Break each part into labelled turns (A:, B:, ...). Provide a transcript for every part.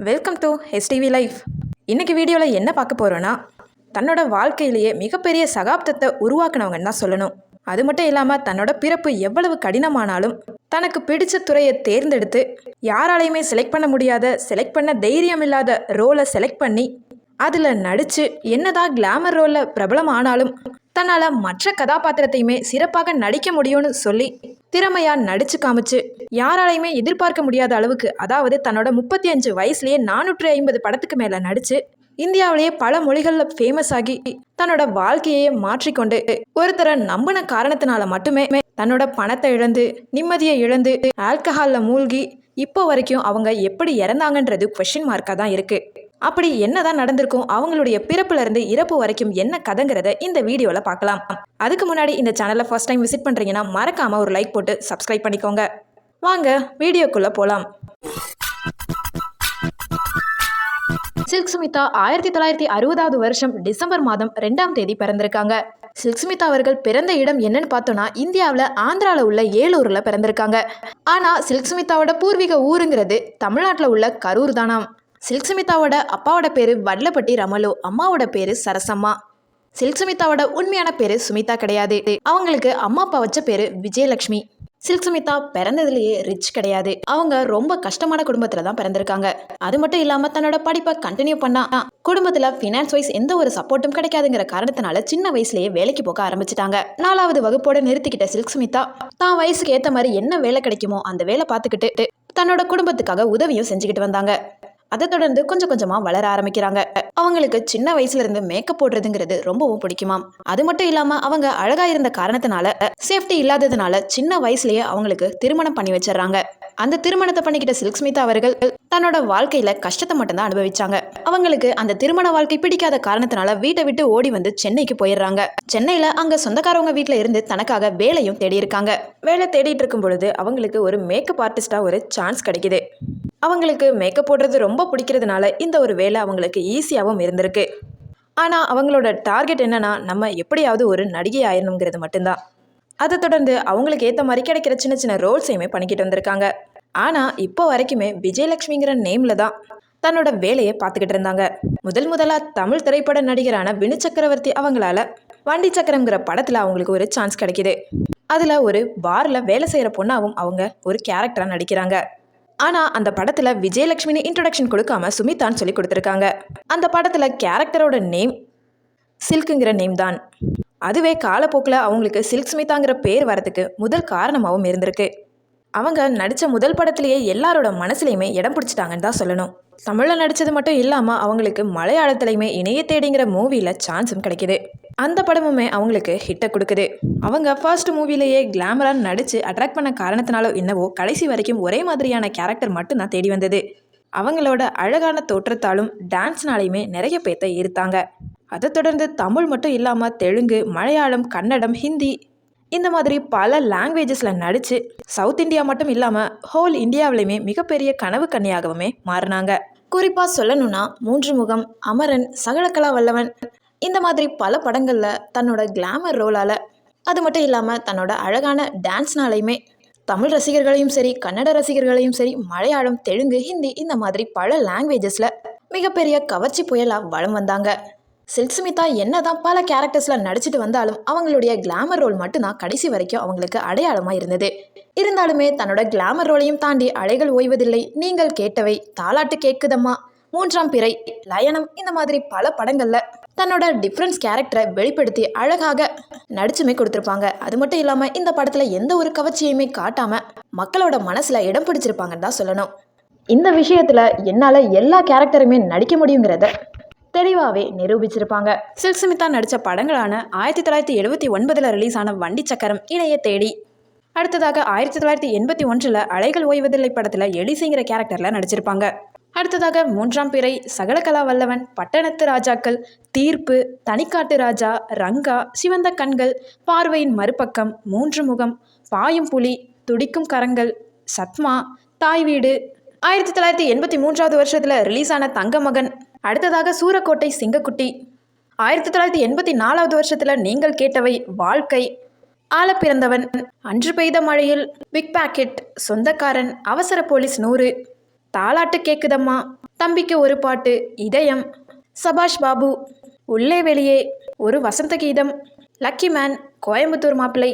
A: Welcome to HTV life. இன்னைக்கு வீடியோவில் என்ன பார்க்க போகிறோன்னா, தன்னோட வாழ்க்கையிலேயே மிகப்பெரிய சகாப்தத்தை உருவாக்குனவங்கன்னு தான் சொல்லணும். அது மட்டும் இல்லாமல் தன்னோட பிறப்பு எவ்வளவு கடினமானாலும் தனக்கு பிடிச்ச துறையை தேர்ந்தெடுத்து யாராலையுமே செலக்ட் பண்ண முடியாத, செலக்ட் பண்ண தைரியம் இல்லாத ரோலை செலக்ட் பண்ணி அதில் நடித்து என்னதான் கிளாமர் ரோலில் பிரபலம் ஆனாலும் தன்னால் மற்ற கதாபாத்திரத்தையுமே சிறப்பாக நடிக்க முடியும்னு சொல்லி திறமையாக நடித்து காமிச்சு யாராலையுமே எதிர்பார்க்க முடியாத அளவுக்கு, அதாவது தன்னோட 35 வயசுலேயே 450 படத்துக்கு மேலே நடித்து இந்தியாவிலேயே பல மொழிகளில் ஃபேமஸ் ஆகி தன்னோட வாழ்க்கையே மாற்றிக்கொண்டு ஒருத்தரை நம்பின காரணத்தினால மட்டுமே தன்னோட பணத்தை இழந்து, நிம்மதியை இழந்து, ஆல்கஹாலில் மூழ்கி இப்போ வரைக்கும் அவங்க எப்படி இறந்தாங்கன்றது கொஷின் மார்க்காக தான் இருக்குது. அப்படி என்னதான் நடந்திருக்கும், அவங்களுடைய பிறப்புல இருந்து இறப்பு வரைக்கும் என்ன கதைங்கிறத இந்த வீடியோவில் பார்க்கலாம். அதுக்கு முன்னாடி இந்த சேனலை ஃபர்ஸ்ட் டைம் விசிட் பண்ணுறீங்கன்னா மறக்காம ஒரு லைக் போட்டு சப்ஸ்கிரைப் பண்ணிக்கோங்க. வாங்க வீடியோக்குள்ள போகலாம். சில்க் ஸ்மிதா 1960வது வருஷம் டிசம்பர் மாதம் 2ஆம் தேதி பிறந்திருக்காங்க. சில்க் ஸ்மிதா அவர்கள் பிறந்த இடம் என்னன்னு பார்த்தோன்னா, இந்தியாவில் ஆந்திராவில் உள்ள ஏலூரில் பிறந்திருக்காங்க. ஆனால் சில்க் ஸ்மிதாவோட பூர்வீக ஊருங்கிறது தமிழ்நாட்டில் உள்ள கரூர் தானாம். சில்க் ஸ்மிதாவோட அப்பாவோட பேரு வட்லப்பட்டி ரமலு, அம்மாவோட பேரு சரசம்மா. சில்க் ஸ்மிதாவோட உண்மையான பேரு சுமிதா கிடையாது. அவங்களுக்கு அம்மா அப்பா வச்ச பேரு விஜயலட்சுமி. சில்க் ஸ்மிதா பிறந்ததுலேயே ரிச் கிடையாது. அவங்க ரொம்ப கஷ்டமான குடும்பத்தில் தான் பிறந்திருக்காங்க. அது மட்டும் இல்லாமல் தன்னோட படிப்பை கண்டினியூ பண்ணா குடும்பத்தில் ஃபினான்ஸ் வைஸ் எந்த ஒரு சப்போர்ட்டும் கிடைக்காதுங்கிற காரணத்தினால சின்ன வயசுலேயே வேலைக்கு போக ஆரம்பிச்சிட்டாங்க. 4வது வகுப்போட நிறுத்திக்கிட்ட சில்க் ஸ்மிதா தான் வயசுக்கு ஏற்ற மாதிரி என்ன வேலை கிடைக்குமோ அந்த வேலை பார்த்துக்கிட்டு தன்னோட குடும்பத்துக்காக உதவியும் செஞ்சுக்கிட்டு வந்தாங்க. அதை தொடர்ந்து கொஞ்சம் கொஞ்சமாக வளர ஆரம்பிக்கிறாங்க. அவங்களுக்கு சின்ன வயசுல இருந்து மேக்கப் போடுறதுங்கிறது ரொம்பவும் பிடிக்குமாம். அது மட்டும் இல்லாமல் அவங்க அழகா இருந்த காரணத்தினால சேஃப்டி இல்லாததுனால சின்ன வயசுலயே அவங்களுக்கு திருமணம் பண்ணி வச்சிடறாங்க. அந்த திருமணத்தை பண்ணிக்கிட்ட சில்க் ஸ்மிதா அவர்கள் தன்னோட வாழ்க்கையில கஷ்டத்தை மட்டும்தான் அனுபவிச்சாங்க. அவங்களுக்கு அந்த திருமண வாழ்க்கை பிடிக்காத காரணத்தினால வீட்டை விட்டு ஓடி வந்து சென்னைக்கு போயிடுறாங்க. சென்னையில அங்க சொந்தக்காரவங்க வீட்டுல இருந்து தனக்காக வேலையும் தேடி இருக்காங்க. வேலை தேடிட்டு இருக்கும் பொழுது அவங்களுக்கு ஒரு மேக்கப் ஆர்டிஸ்டா ஒரு சான்ஸ் கிடைக்குது. அவங்களுக்கு மேக்கப் போடுறது ரொம்ப பிடிக்கிறதுனால இந்த ஒரு வேலை அவங்களுக்கு ஈஸியாகவும் இருந்திருக்கு. ஆனால் அவங்களோட டார்கெட் என்னன்னா, நம்ம எப்படியாவது ஒரு நடிகை ஆயிடணுங்கிறது மட்டும்தான். அதை தொடர்ந்து அவங்களுக்கு ஏற்ற மாதிரி கிடைக்கிற சின்ன சின்ன ரோல்ஸையுமே பண்ணிக்கிட்டு வந்திருக்காங்க. ஆனால் இப்போ வரைக்குமே விஜயலட்சுமிங்கிற நேமில் தான் தன்னோட வேலையை பார்த்துக்கிட்டு இருந்தாங்க. முதலாக தமிழ் திரைப்பட நடிகரான வினு சக்கரவர்த்தி அவங்களால வண்டி சக்கரம்ங்கிற படத்தில் அவங்களுக்கு ஒரு சான்ஸ் கிடைக்கிது. அதில் ஒரு பாரில் வேலை செய்கிற பொண்ணாகவும் அவங்க ஒரு கேரக்டராக நடிக்கிறாங்க. ஆனால் அந்த படத்தில் விஜயலட்சுமின்னு இன்ட்ரடக்ஷன் கொடுக்காம சுமிதான்னு சொல்லி கொடுத்துருக்காங்க. அந்த படத்தில் கேரக்டரோட நேம் சில்க்குங்கிற நேம் தான். அதுவே காலப்போக்கில் அவங்களுக்கு சில்க் ஸ்மிதாங்கிற பேர் வரதுக்கு முதல் காரணமாகவும் இருந்திருக்கு. அவங்க நடித்த முதல் படத்திலேயே எல்லாரோட மனசுலையுமே இடம் பிடிச்சிட்டாங்கன்னு தான் சொல்லணும். தமிழில் நடித்தது மட்டும் இல்லாமல் அவங்களுக்கு மலையாளத்துலையுமே இணைய தேடிங்கிற மூவியில் சான்ஸும் கிடைக்கிது. அந்த படமுமே அவங்களுக்கு ஹிட்டை கொடுக்குது. அவங்க ஃபர்ஸ்ட் மூவிலேயே கிளாமராக நடித்து அட்ராக்ட் பண்ண காரணத்தினாலோ என்னவோ கடைசி வரைக்கும் ஒரே மாதிரியான கேரக்டர் மட்டும்தான் தேடி வந்தது. அவங்களோட அழகான தோற்றத்தாலும் டான்ஸ்னாலையுமே நிறைய பேர்த்த ஈர்த்தாங்க. அதை தொடர்ந்து தமிழ் மட்டும் இல்லாமல் தெலுங்கு, மலையாளம், கன்னடம், ஹிந்தி இந்த மாதிரி பல லாங்குவேஜஸில் நடித்து சவுத் இந்தியா மட்டும் இல்லாமல் ஹோல் இந்தியாவிலையுமே மிகப்பெரிய கனவு கன்னியாகவுமே மாறினாங்க. குறிப்பாக சொல்லணும்னா 3 முகம், அமரன், சகலகலா வல்லவன் இந்த மாதிரி பல படங்களில் தன்னோட கிளாமர் ரோலால், அது மட்டும் இல்லாமல் தன்னோட அழகான டான்ஸ்னாலையுமே தமிழ் ரசிகர்களையும் சரி, கன்னட ரசிகர்களையும் சரி, மலையாளம், தெலுங்கு, ஹிந்தி இந்த மாதிரி பல லாங்குவேஜஸில் மிகப்பெரிய கவர்ச்சி புயலாக வலம் வந்தாங்க. சில்க் ஸ்மிதா என்னதான் பல கேரக்டர்ஸில் நடிச்சிட்டு வந்தாலும் அவங்களுடைய கிளாமர் ரோல் மட்டும்தான் கடைசி வரைக்கும் அவங்களுக்கு அடையாளமாக இருந்தது. இருந்தாலுமே தன்னோட கிளாமர் ரோலையும் தாண்டி அலைகள் ஓய்வதில்லை, நீங்கள் கேட்டவை, தாலாட்டு கேட்குதம்மா, 3ஆம் பிறை, லயனம் இந்த மாதிரி பல படங்களில் தன்னோட டிஃப்ரென்ஸ் கேரக்டரை வெளிப்படுத்தி அழகாக நடிச்சுமே கொடுத்துருப்பாங்க. அது மட்டும் இல்லாமல் இந்த படத்தில் எந்த ஒரு கவர்ச்சியுமே காட்டாமல் மக்களோட மனசில் இடம் பிடிச்சிருப்பாங்கன்னு தான் சொல்லணும். இந்த விஷயத்தில் என்னால் எல்லா கேரக்டருமே நடிக்க முடியுங்கிறத தெளிவாகவே நிரூபிச்சிருப்பாங்க. சில்க் ஸ்மிதா நடித்த படங்களான 1979 ரிலீஸ் ஆன வண்டி சக்கரம், இணைய தேடி, அடுத்ததாக 1981 அலைகள் ஓய்வதில்லை படத்தில் எலிசிங்கிற கேரக்டரில் நடிச்சிருப்பாங்க. அடுத்ததாக 3ஆம் பிறை, சகலகலா வல்லவன், பட்டணத்து ராஜாக்கள், தீர்ப்பு, தனிக்காட்டு ராஜா, ரங்கா, சிவந்த கண்கள், பார்வையின் மறுபக்கம், 3 முகம், பாயும் புலி, துடிக்கும் கரங்கள், சத்மா, தாய் வீடு, 1983 வருஷத்தில் ரிலீஸ் ஆன தங்க மகன், அடுத்ததாக சூரக்கோட்டை சிங்கக்குட்டி, 1984 வருஷத்தில் நீங்கள் கேட்டவை, வாழ்க்கை, ஆள பிறந்தவன், அன்று பெய்த மழையில், பிக் பாக்கெட், சொந்தக்காரன், அவசர போலீஸ் 100, தாலாட்டு கேக்குதம்மா, தம்பிக்கு ஒரு பாட்டு, இதயம், சபாஷ் பாபு, உள்ளே வெளியே, ஒரு வசந்த கீதம், லக்கி மேன், கோயம்புத்தூர் மாப்பிள்ளை,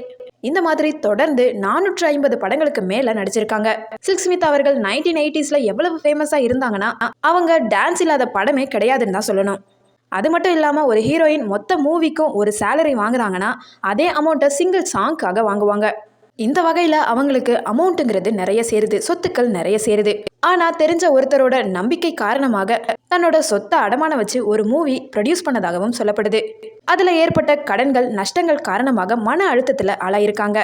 A: இந்த மாதிரி தொடர்ந்து 450 படங்களுக்கு மேல நடிச்சிருக்காங்க. சில்க் ஸ்மிதா அவர்கள் 1980s எவ்வளவு ஃபேமஸா இருந்தாங்கன்னா அவங்க டான்ஸ் இல்லாத படமே கிடையாதுன்னு தான் சொல்லணும். அது மட்டும் இல்லாமல் ஒரு ஹீரோயின் மொத்த மூவிக்கும் ஒரு சேலரி வாங்குறாங்கன்னா அதே அமௌண்ட்டை சிங்கிள் சாங்க்காக வாங்குவாங்க. இந்த வகையில் அவங்களுக்கு அமௌண்ட்டுங்கிறது நிறைய சேருது, சொத்துக்கள் நிறைய சேருது. ஆனால் தெரிஞ்ச ஒருத்தரோட நம்பிக்கை காரணமாக தன்னோட சொத்தை அடமான வச்சு ஒரு மூவி ப்ரொடியூஸ் பண்ணதாகவும் சொல்லப்படுது. அதில் ஏற்பட்ட கடன்கள் நஷ்டங்கள் காரணமாக மன அழுத்தத்தில் ஆளாயிருக்காங்க.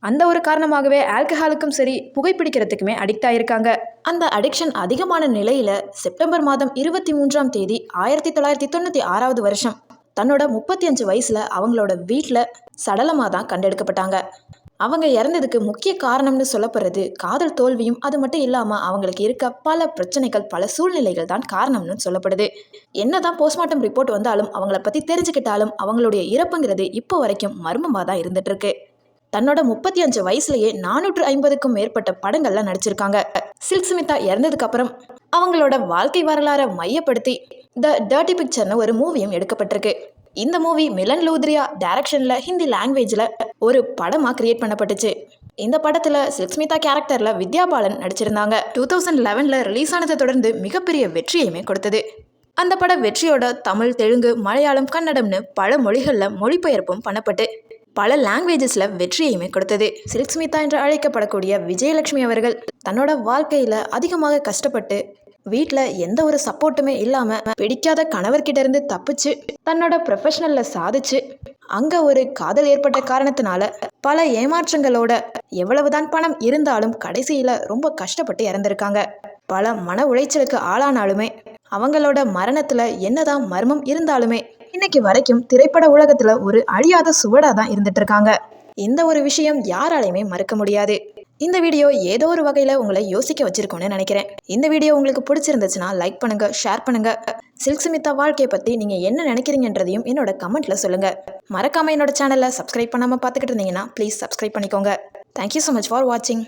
A: அந்த ஒரு காரணமாகவே ஆல்கஹாலுக்கும் சரி புகைப்பிடிக்கிறதுக்குமே அடிக்ட் ஆயிருக்காங்க. அந்த அடிக்ஷன் அதிகமான நிலையில் செப்டம்பர் மாதம் 23ஆம் தேதி 1996 வருஷம் தன்னோட 35 வயசில் அவங்களோட வீட்டில் சடலமாக தான் கண்டெடுக்கப்பட்டாங்க. அவங்க இறந்ததுக்கு முக்கிய காரணம்னு சொல்லப்படுறது காதல் தோல்வியும், அது மட்டும் இல்லாமல் அவங்களுக்கு இருக்க பல பிரச்சனைகள், பல சூழ்நிலைகள் தான் காரணம்னு சொல்லப்படுது. என்னதான் போஸ்ட்மார்ட்டம் ரிப்போர்ட் வந்தாலும் அவங்கள பற்றி தெரிஞ்சுக்கிட்டாலும் அவங்களுடைய இறப்புங்கிறது இப்போ வரைக்கும் மர்மமாக தான் இருந்துட்டு இருக்கு. தன்னோட 35 வயசுலயே 450க்கும் மேற்பட்ட படங்கள்ல நடிச்சிருக்காங்க. சில்க் ஸ்மிதா இறந்ததுக்கு அப்புறம் அவங்களோட வாழ்க்கை வரலாறை மையப்படுத்தி த டர்ட்டி பிக்சர்னு ஒரு மூவியும் எடுக்கப்பட்டிருக்கு. இந்த மூவி மிலன் லூத்ரியா டைரக்ஷன்ல ஹிந்தி லாங்குவேஜ்ல ஒரு படமா கிரியேட் பண்ணப்பட்டுச்சு. இந்த படத்துல சில்க் ஸ்மிதா கேரக்டர்ல வித்யா பாலன் நடிச்சிருந்தாங்க. 2011 ரிலீஸ் ஆனதை தொடர்ந்து மிகப்பெரிய வெற்றியுமே கொடுத்தது. அந்த பட வெற்றியோட தமிழ், தெலுங்கு, மலையாளம், கன்னடம்னு பல மொழிகளில் மொழிபெயர்ப்பும் பண்ணப்பட்டு பல லாங்குவேஜஸில் வெற்றியுமே கொடுத்தது. சில்க் ஸ்மிதா என்று அழைக்கப்படக்கூடிய விஜயலட்சுமி அவர்கள் தன்னோட வாழ்க்கையில் அதிகமாக கஷ்டப்பட்டு வீட்டில் எந்த ஒரு சப்போர்ட்டுமே இல்லாமல் பிடிக்காத கணவர்கிட்ட இருந்து தப்பிச்சு தன்னோட ப்ரொஃபஷனலில் சாதிச்சு அங்கே ஒரு காதல் ஏற்பட்ட காரணத்தினால பல ஏமாற்றங்களோட எவ்வளவுதான் பணம் இருந்தாலும் கடைசியில் ரொம்ப கஷ்டப்பட்டு இறந்துருக்காங்க. பல மன உளைச்சலுக்கு ஆளானாலுமே அவங்களோட மரணத்தில் என்னதான் மர்மம் இருந்தாலுமே இன்னைக்கு வரைக்கும் திரைப்பட உலகத்துல ஒரு அழியாத சுவடா தான் இருந்துட்டு இருக்காங்க. இந்த ஒரு விஷயம் யாராலையுமே மறுக்க முடியாது. இந்த வீடியோ ஏதோ ஒரு வகையில உங்களை யோசிக்க வச்சிருக்கோன்னு நினைக்கிறேன். இந்த வீடியோ உங்களுக்கு பிடிச்சிருந்துச்சுன்னா லைக் பண்ணுங்க, ஷேர் பண்ணுங்க. சில்க் ஸ்மிதா வாழ்க்கையை பத்தி நீங்க என்ன நினைக்கிறீங்கன்றதையும் என்னோட கமெண்ட்ல சொல்லுங்க. மறக்காம என்னோட சேனலை சப்ஸ்கிரைப் பண்ணாம பார்த்துக்கிட்டு இருந்தீங்கன்னா ப்ளீஸ் சப்ஸ்கிரைப் பண்ணிக்கோங்க. தேங்க்யூ ஸோ மச் ஃபார் வாட்சிங்.